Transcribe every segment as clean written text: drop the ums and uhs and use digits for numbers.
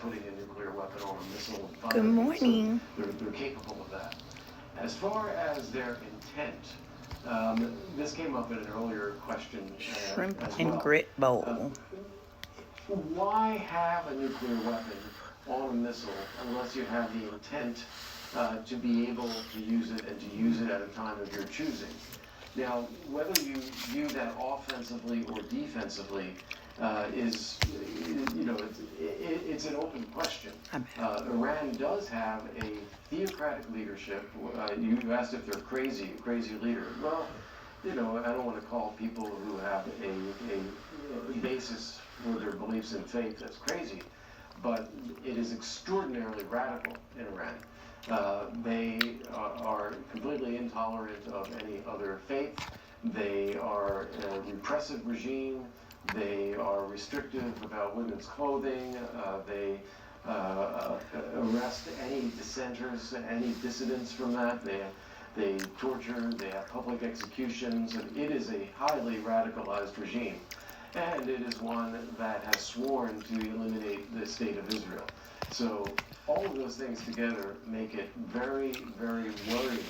putting a nuclear weapon on a missile and firing Good it. morning. So they're capable of that. As far as their intent, this came up in an earlier question Shrimp as and well. grit bowl. Why have a nuclear weapon on a missile unless you have the intent to be able to use it and to use it at a time of your choosing? Now, whether you view that offensively or defensively is, it's an open question. Iran does have a theocratic leadership. You asked if they're crazy leader. Well, I don't want to call people who have a basis for their beliefs in faith as crazy, but it is extraordinarily radical in Iran. They are completely intolerant of any other faith. They are a repressive regime. They are restrictive about women's clothing. They arrest any dissenters, any dissidents from that. They torture. They have public executions. And it is a highly radicalized regime. And it is one that has sworn to eliminate the state of Israel. So all of those things together make it very, very worrying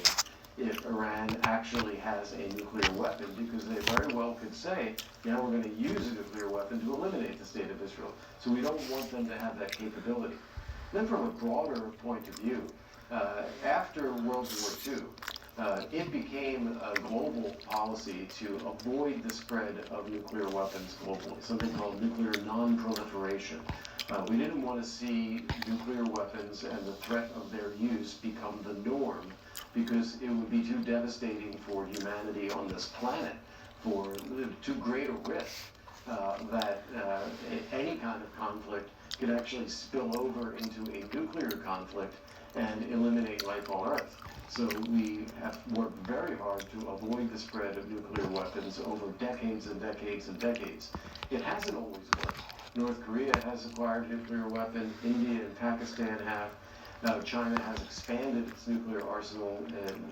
if Iran actually has a nuclear weapon, because they very well could say, now we're going to use a nuclear weapon to eliminate the state of Israel. So we don't want them to have that capability. Then from a broader point of view, after World War II, it became a global policy to avoid the spread of nuclear weapons globally, something called nuclear non-proliferation. We didn't want to see nuclear weapons and the threat of their use become the norm, because it would be too devastating for humanity on this planet, for too great a risk that any kind of conflict could actually spill over into a nuclear conflict and eliminate life on Earth. So we have worked very hard to avoid the spread of nuclear weapons over decades and decades and decades. It hasn't always worked. North Korea has acquired a nuclear weapon. India and Pakistan have. Now, China has expanded its nuclear arsenal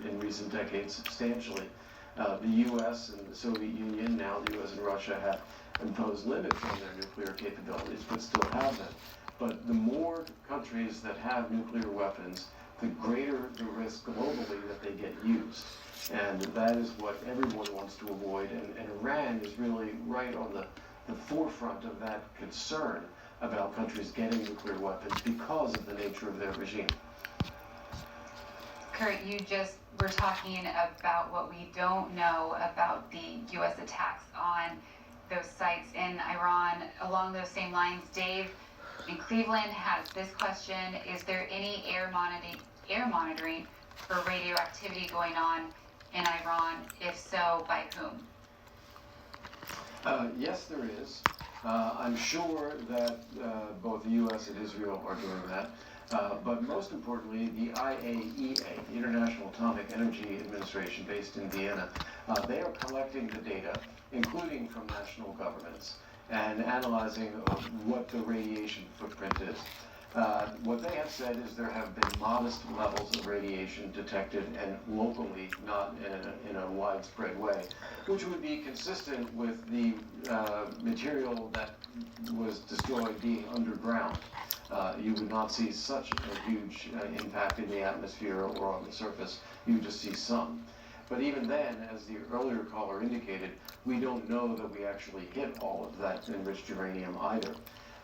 in recent decades substantially. The U.S. and the Soviet Union, now the U.S. and Russia, have imposed limits on their nuclear capabilities, but still have them. But the more countries that have nuclear weapons, the greater the risk globally that they get used. And that is what everyone wants to avoid. And Iran is really right on the forefront of that concern about countries getting nuclear weapons because of the nature of their regime. Kurt, you just were talking about what we don't know about the U.S. attacks on those sites in Iran. Along those same lines, Dave in Cleveland has this question: is there any air monitoring for radioactivity going on in Iran? If so, by whom? Yes, there is. I'm sure that both the U.S. and Israel are doing that. But most importantly, the IAEA, the International Atomic Energy Administration, based in Vienna, they are collecting the data, including from national governments, and analyzing what the radiation footprint is. What they have said is there have been modest levels of radiation detected, and locally, not in a widespread way, which would be consistent with the material that was destroyed being underground. You would not see such a huge impact in the atmosphere or on the surface. You would just see some. But even then, as the earlier caller indicated, we don't know that we actually hit all of that enriched uranium either.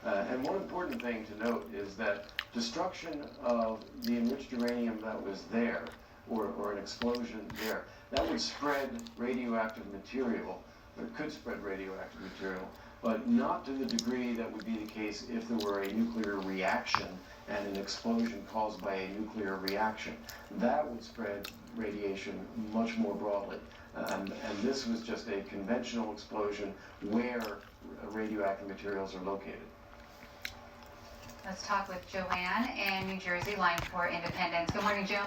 And one important thing to note is that destruction of the enriched uranium that was there, or an explosion there, that would spread radioactive material, or could spread radioactive material, but not to the degree that would be the case if there were a nuclear reaction and an explosion caused by a nuclear reaction. That would spread radiation much more broadly. And this was just a conventional explosion where radioactive materials are located. Let's talk with Joanne in New Jersey, line 4 Independence. Good morning, Joan.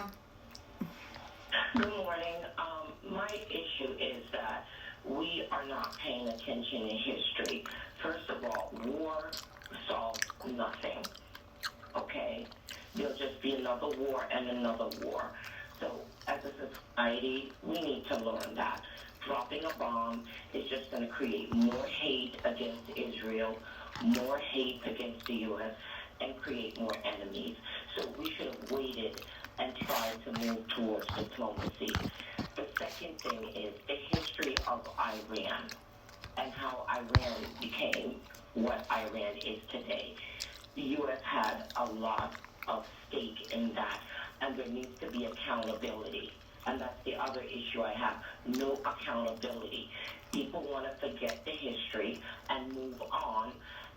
Good morning. My issue is that we are not paying attention in history. First of all, war solves nothing, okay? There'll just be another war and another war. So as a society, we need to learn that. Dropping a bomb is just going to create more hate against Israel, more hate against the U.S., and create more enemies. So we should have waited and tried to move towards diplomacy. The second thing is the history of Iran and how Iran became what Iran is today. The U.S. had a lot of stake in that, and there needs to be accountability. And that's the other issue I have, no accountability. People want to forget the history and move on,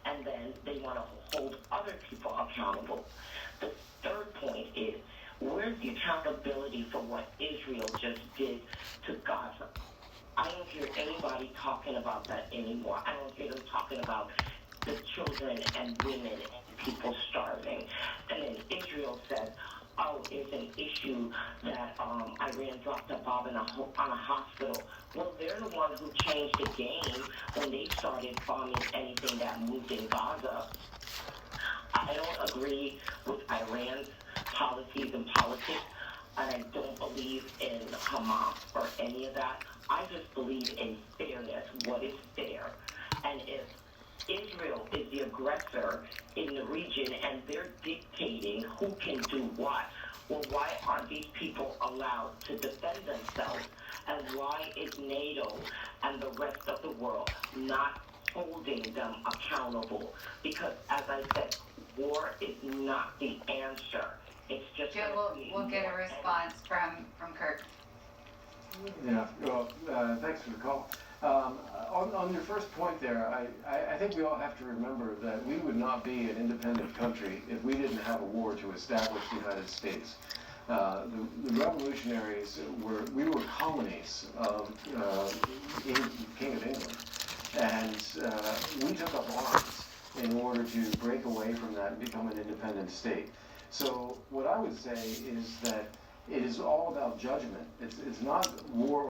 and then they want to hold other people accountable. The third point is, where's the accountability for what Israel just did to Gaza? I don't hear anybody talking about that anymore. I don't hear them talking about the children and women and people starving. And then Israel said, oh, it's an issue that Iran dropped a bomb on a hospital. Well, they're the ones who changed the game when they started bombing anything that moved in Gaza. I don't agree with Iran's policies and politics, and I don't believe in Hamas or any of that. I just believe in fairness, what is fair. And if Israel is the aggressor in the region and they're dictating who can do what, well, why aren't these people allowed to defend themselves? And why is NATO and the rest of the world not holding them accountable? Because, as I said, war is not the answer. It's just... Joe, we'll get a response from Kirk. Yeah, well, thanks for the call. On your first point there, I think we all have to remember that we would not be an independent country if we didn't have a war to establish the United States. The revolutionaries we were colonies of King of England, and we took up arms in order to break away from that and become an independent state. So what I would say is that it is all about judgment. It's not war